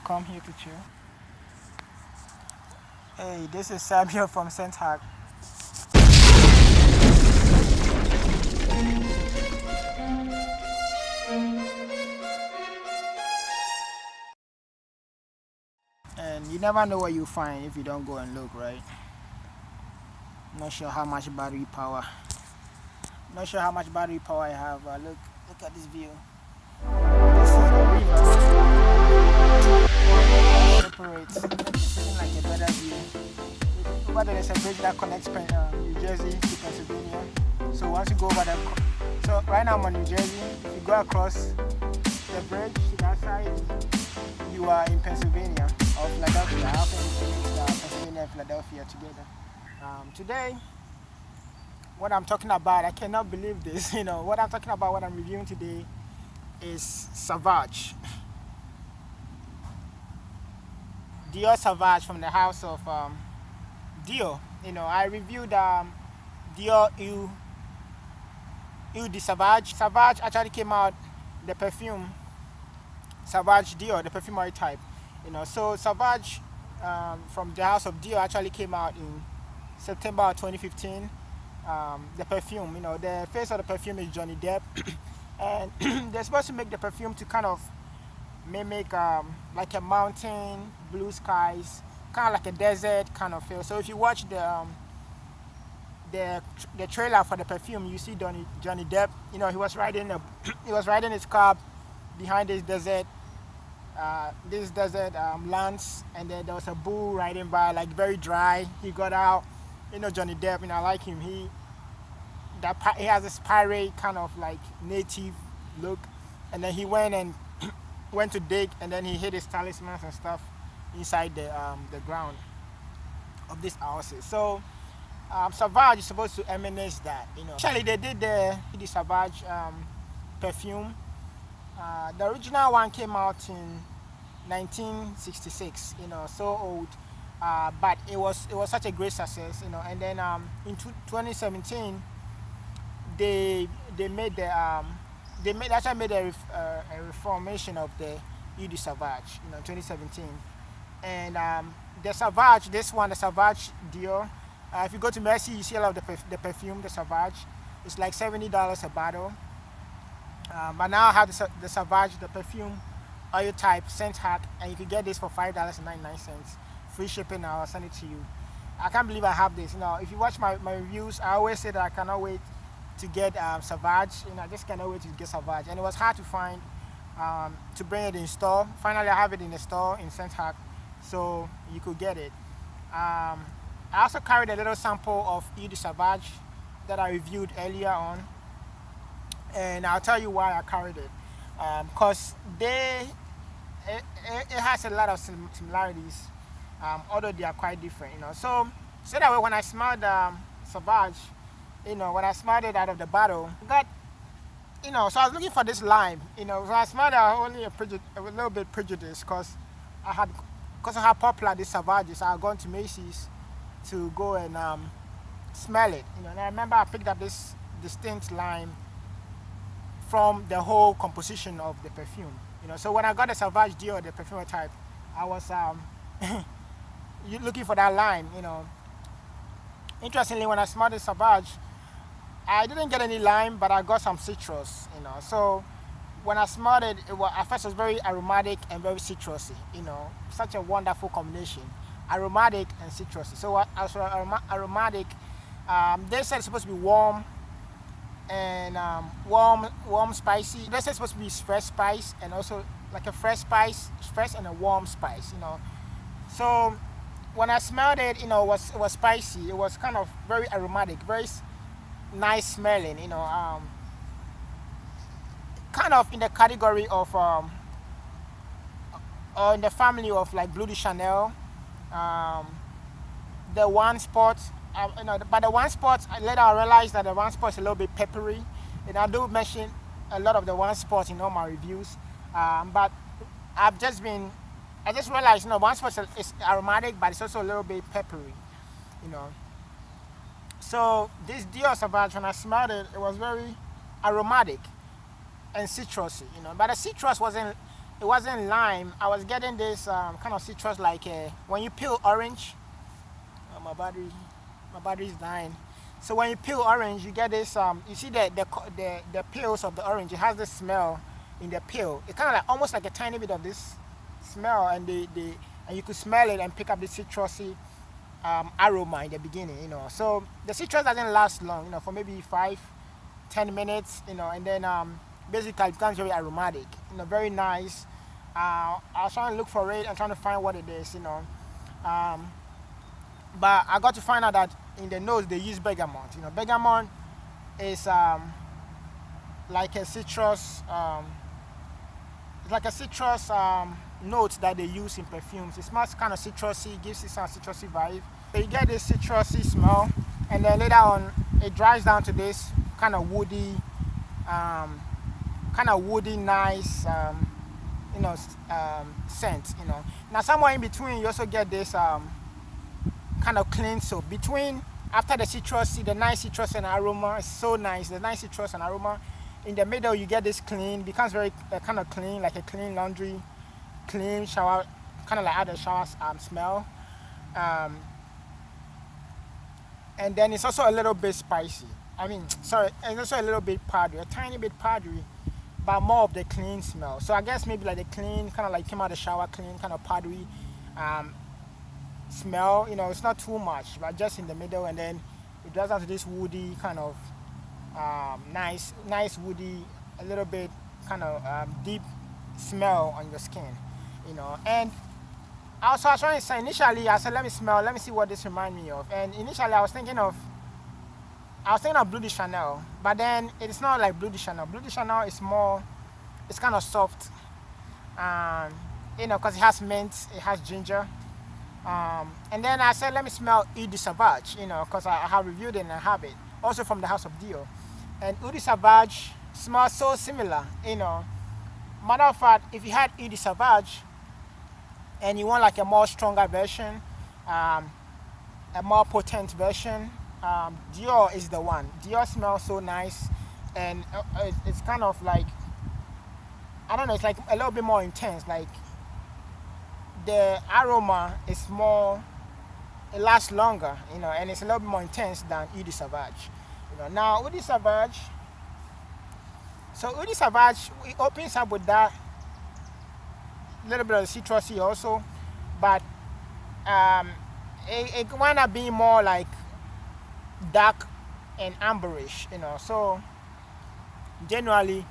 come here to chill. Hey, this is Samuel from Scenthack. And you never know what you find if you don't go and look, right? Not sure how much battery power. Not sure how much battery power I have. Look at this view. This is the river. Separates. It's like a better view. Over there is a bridge that connects New Jersey to Pennsylvania. So once you go over there, so right now I'm on New Jersey. If you go across the bridge to that side, you are in Pennsylvania or Philadelphia. I often mix Pennsylvania and Philadelphia together. Today, what I'm talking about, I cannot believe this. What I'm talking about, what I'm reviewing today is Sauvage. Dior Sauvage from the house of Dior. I reviewed Dior Eau de Sauvage. Sauvage actually came out, the perfume, Sauvage Dior, the perfumery type. So Sauvage from the house of Dior actually came out in September 2015. The perfume, the face of the perfume is Johnny Depp, and they're supposed to make the perfume to kind of mimic like a mountain, blue skies, kind of like a desert kind of feel. So if you watch the trailer for the perfume, you see Johnny Depp. He was riding his car behind this desert lands, and then there was a bull riding by, like very dry. He got out. Johnny Depp, I like him. He has this pirate kind of like native look, and then he went to dig, and then he hid his talismans and stuff inside the ground of these houses. So Sauvage is supposed to emanate that. Actually, they did the Sauvage perfume. The original one came out in 1966. So old. But it was such a great success, And then in 2017, they made a reformation of the Eau de Sauvage, 2017. And the Sauvage, the Sauvage Dior. If you go to Mercy, you see a lot of the perfume, the Sauvage. It's like $70 a bottle. But now I have the Sauvage, the perfume oil type, Scenthack, and you can get this for $5.99. Free shipping, I'll send it to you. I can't believe I have this. If you watch my reviews, I always say that I cannot wait to get Sauvage. I just cannot wait to get Sauvage. And it was hard to find to bring it in store. Finally, I have it in the store in Scenthack, so you could get it. I also carried a little sample of Eau de Sauvage that I reviewed earlier on, and I'll tell you why I carried it. Because it has a lot of similarities. Although they are quite different, So that way, when I smelled Sauvage, when I smelled it out of the bottle, I got, so I was looking for this lime, So I smelled it, I was only a little bit prejudiced because of how popular this Sauvage is. I had gone to Macy's to go and smell it, And I remember I picked up this distinct lime from the whole composition of the perfume, So when I got the Sauvage Dior, the perfume type, I was you're looking for that lime, Interestingly, when I smelled the Sauvage, I didn't get any lime, but I got some citrus, So when I smelled it, at first it was very aromatic and very citrusy, Such a wonderful combination, aromatic and citrusy. So as for aromatic, they said it's supposed to be warm and warm spicy. They said it's supposed to be fresh spice and also like a fresh and a warm spice, So when I smelled it, it was spicy. It was kind of very aromatic, very nice smelling, kind of in the category of, or in the family of like Blue de Chanel, the One Spot. But the One Spot, later I realized that the One Spot is a little bit peppery, and I do mention a lot of the One Spot in all my reviews. But I just realized, One Spot is aromatic, but it's also a little bit peppery, So this Dior Sauvage, when I smelled it, it was very aromatic and citrusy, But the citrus wasn't it wasn't lime. I was getting this kind of citrus like when you peel orange. My battery is dying. So when you peel orange, you get this. You see the peels of the orange. It has this smell in the peel. It kind of like almost like a tiny bit of this smell, and and you could smell it and pick up the citrusy aroma in the beginning. So the citrus doesn't last long. For maybe 5-10 minutes. And then basically it becomes very aromatic. Very nice. I was trying to look for it and trying to find what it is. But I got to find out that in the nose they use bergamot. Bergamot is like a citrus. It's like a citrus note that they use in perfumes. It smells kind of citrusy, gives it some citrusy vibe. So you get this citrusy smell, and then later on it dries down to this kind of woody, nice, scent. Now somewhere in between, you also get this kind of clean soap. Between after the citrusy, the nice citrus and aroma is so nice. The nice citrus and aroma. In the middle, you get this clean, becomes very kind of clean, like a clean laundry, clean shower, kind of like how the showers smell. And then it's also a little bit spicy. It's also a little bit powdery, a tiny bit powdery, but more of the clean smell. So I guess maybe like the clean, kind of like came out of the shower, clean, kind of powdery smell. It's not too much, but just in the middle, and then it does have this woody kind of nice woody, a little bit kind of deep smell on your skin, And also I was trying to say initially, I said let me see what this reminds me of. And initially I was thinking of Bleu de Chanel, but then it's not like Bleu de Chanel. Bleu de Chanel is it's kind of soft, because it has mint, it has ginger. And then I said let me smell Eau de Sauvage, because I have reviewed it and I have it, also from the house of Dior. And Eau de Sauvage smells so similar, Matter of fact, if you had Eau de Sauvage and you want like a more stronger version, a more potent version, Dior is the one. Dior smells so nice, and it's kind of like, I don't know, it's like a little bit more intense. Like the aroma is more, it lasts longer, and it's a little bit more intense than Eau de Sauvage. Now Eau de Sauvage, it opens up with that little bit of citrusy also, but it wind up being more like dark and amberish, So generally,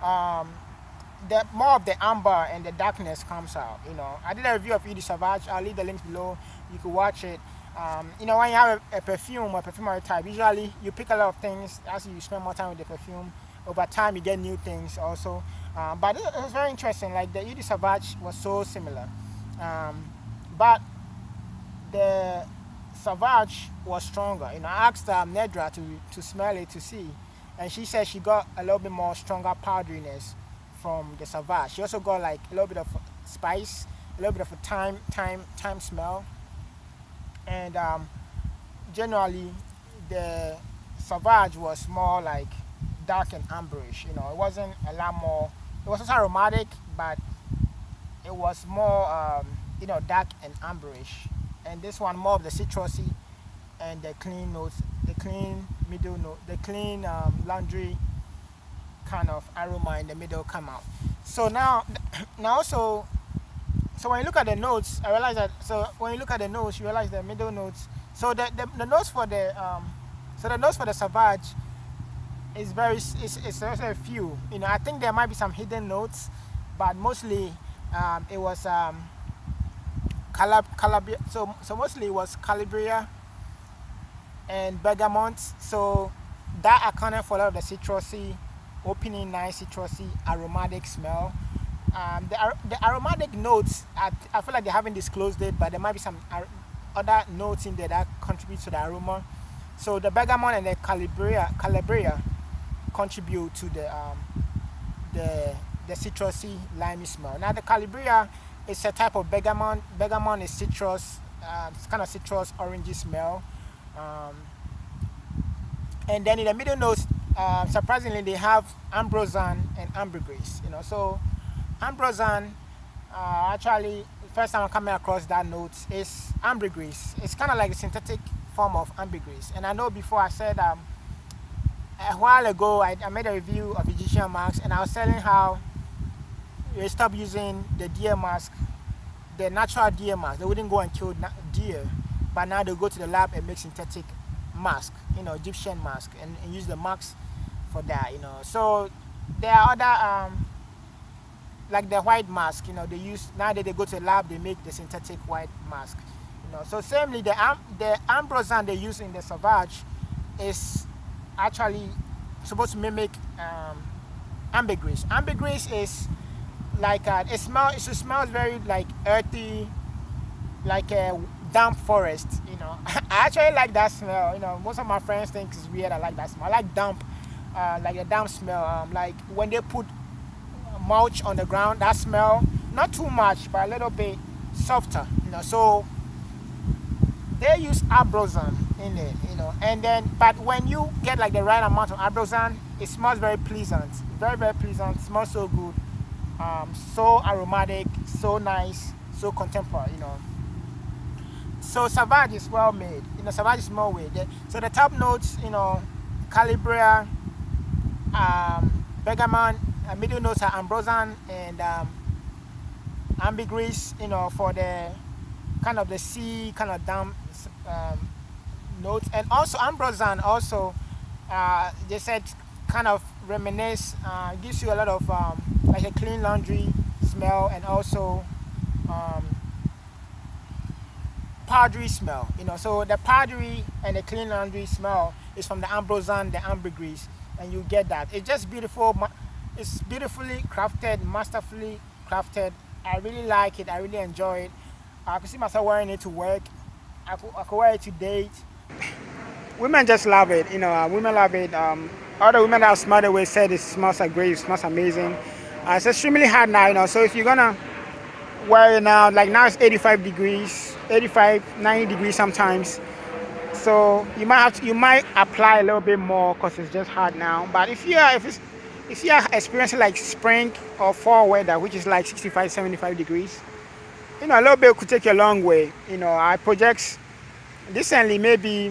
the more of the amber and the darkness comes out. I did a review of Eau de Sauvage. I'll leave the links below. You can watch it. When you have a perfume or perfumery type, usually you pick a lot of things as you spend more time with the perfume. Over time, you get new things also. But it was very interesting. Like the Eau de Sauvage was so similar, but the Sauvage was stronger. I asked Nedra to smell it to see, and she said she got a little bit more stronger powderiness from the Sauvage. She also got like a little bit of spice, a little bit of a thyme smell, and generally the Sauvage was more like dark and amberish. It wasn't a lot more. It was also aromatic, but it was more dark and amberish. And this one more of the citrusy and the clean notes, the clean middle note, the clean laundry kind of aroma in the middle come out. So now so when you look at the notes, I realize that. So when you look at the notes, you realize the middle notes. So the notes for the Sauvage is it's also a few. I think there might be some hidden notes, but mostly it was Calabria. So mostly it was Calabria and bergamot. So that accounted for a lot of the citrusy, opening nice citrusy aromatic smell. The aromatic notes, I feel like they haven't disclosed it, but there might be some other notes in there that contribute to the aroma. So the bergamot and the Calabria contribute to the citrusy limey smell. Now the Calabria is a type of bergamot. Bergamot is citrus, it's kind of citrus orangey smell. And then in the middle notes, surprisingly, they have ambrosan and ambergris. So Ambrosan, actually, first time I'm coming across that note is ambergris. It's kind of like a synthetic form of ambergris. And I know before I said a while ago I made a review of Egyptian masks, and I was telling how they stopped using the deer mask, the natural deer mask. They wouldn't go and kill deer, but now they go to the lab and make synthetic mask, Egyptian mask, and use the mask for that, So there are other like the white mask, they use now that they go to the lab, they make the synthetic white mask, So samely the Ambrosan they use in the Sauvage is actually supposed to mimic ambergris. Ambergris is like it smells very like earthy, like a damp forest. I actually like that smell. Most of my friends think it's weird. I like that smell. I like damp, like a damp smell. Like when they put mulch on the ground, that smell, not too much, but a little bit softer. So they use Ambrosan in it. And then, but when you get like the right amount of Ambrosan, it smells very pleasant, very very pleasant. Smells so good, so aromatic, so nice, so contemporary. So Sauvage is well made. Sauvage is well made. So the top notes, Calibria, bergamot. Middle notes are Ambrosan and ambergris. For the kind of the sea kind of damp notes, and also Ambrosan also they said kind of reminisce, gives you a lot of like a clean laundry smell, and also powdery smell. So the powdery and the clean laundry smell is from the Ambrosan, the ambergris, and you get that. It's just beautiful. It's beautifully crafted, masterfully crafted. I really like it. I really enjoy it. I could see myself wearing it to work. I could wear it to date. Women just love it. Women love it. All the women that I've smelled it with said it smells like great. It smells amazing. It's extremely hot now. So if you're gonna wear it now, like now it's 85 degrees, 85, 90 degrees sometimes. So you might apply a little bit more because it's just hot now. But if you are experiencing like spring or fall weather, which is like 65, 75 degrees, a little bit could take you a long way. I project recently, maybe,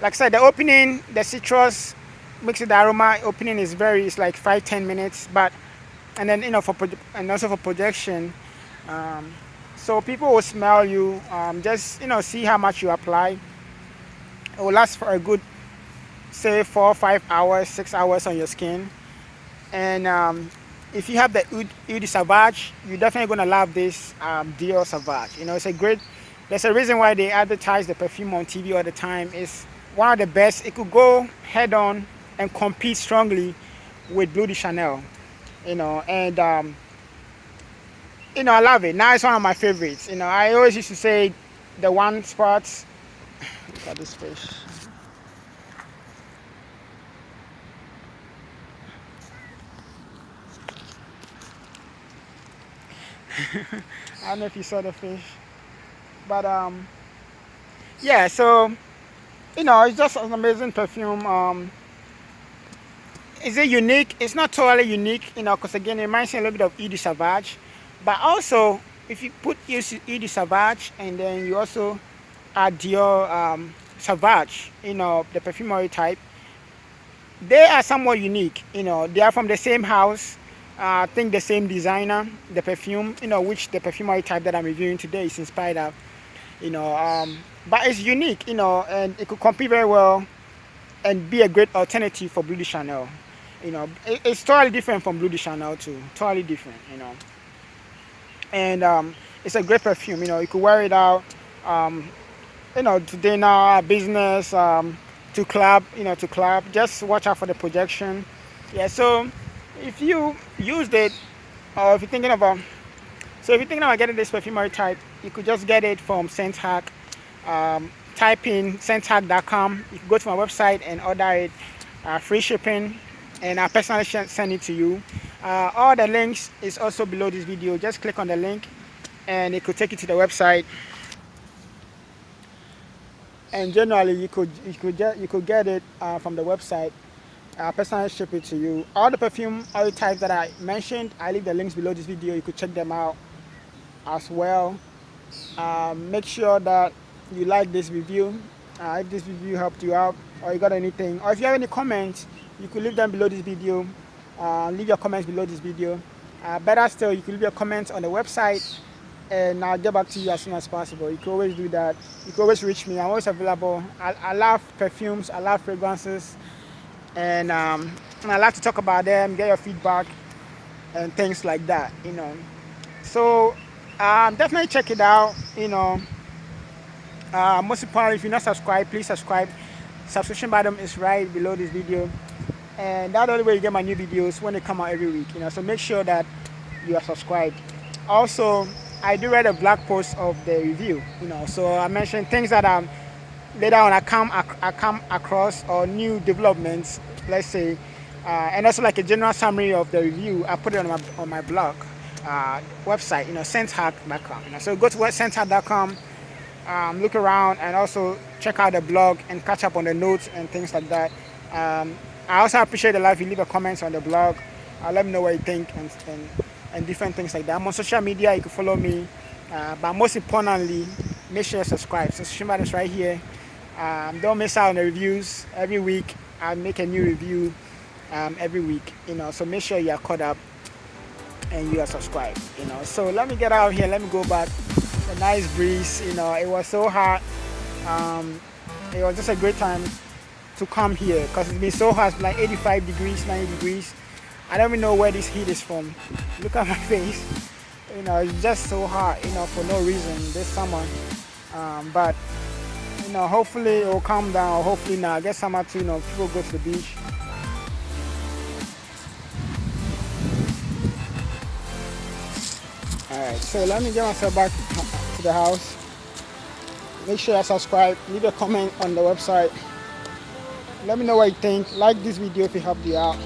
like I said, the opening, the citrus mixed with the aroma opening it's like 5-10 minutes, but and then and also for projection, so people will smell you, just see how much you apply. It will last for a good, say, 4 or 5 hours, 6 hours on your skin. And if you have the Eau de Sauvage, you're definitely gonna love this Dior Sauvage. It's a great. There's a reason why they advertise the perfume on TV all the time. It's one of the best. It could go head on and compete strongly with Bleu de Chanel. And I love it. Now it's one of my favorites. I always used to say the one spot. Look at this fish. I don't know if you saw the fish, but yeah. So it's just an amazing perfume. Is it unique? It's not totally unique, because again, it reminds me a little bit of Eau de Sauvage, but also if you put Eau de Sauvage and then you also add Dior Sauvage, the perfumery type, they are somewhat unique. They are from the same house. I think the same designer, the perfume, which the perfumery type that I'm reviewing today is inspired of, but it's unique, and it could compete very well and be a great alternative for Bleu de Chanel. It's totally different from Bleu de Chanel too, totally different, and it's a great perfume. You could wear it out, to dinner, business, to club, just watch out for the projection. Yeah, so if you used it, or if you're thinking about getting this perfumery type, you could just get it from Scenthack. Type in Scenthack.com. You can go to my website and order it, free shipping, and I'll personally send it to you. All the links is also below this video. Just click on the link and it could take you to the website. And generally you could get it from the website. I'll personally ship it to you. All the perfume oil types that I mentioned, I leave the links below this video. You could check them out as well. Make sure that you like this review. If this review helped you out, or you got anything, or if you have any comments, you could leave them below this video. Leave your comments below this video. Better still, you could leave your comments on the website, and I'll get back to you as soon as possible. You can always do that. You can always reach me. I'm always available. I love perfumes. I love fragrances, and I like to talk about them, get your feedback, and things like that. So definitely check it out. Most importantly, if you're not subscribed, please subscribe. Subscription button is right below this video, and that's the only way you get my new videos when they come out every week. So make sure that you are subscribed. Also, I do read a blog post of the review. So I mentioned things that later on I come across, or new developments, let's say, and also like a general summary of the review. I put it on my blog website, Scenthack.com. So go to Scenthack.com. Look around and also check out the blog and catch up on the notes and things like that. I also appreciate a lot if you leave a comment on the blog. Let me know what you think and different things like that. I'm on social media. You can follow me. But most importantly, make sure you subscribe. Subscription button is right here. Don't miss out on the reviews. Every week I make a new review. Every week, so make sure you are caught up and you are subscribed. So let me get out of here. Let me go back. A nice breeze. It was so hot. It was just a great time to come here because it's been so hot. It's like 85 degrees, 90 degrees. I don't even know where this heat is from. Look at my face. It's just so hot, for no reason this summer. But hopefully it will calm down. Hopefully now, I guess summer too, people go to the beach. Alright, so let me get myself back to the house. Make sure you subscribe, leave a comment on the website. Let me know what you think. Like this video if it helped you out.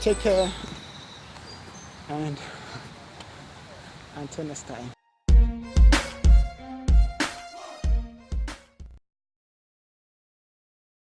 Take care, and until next time.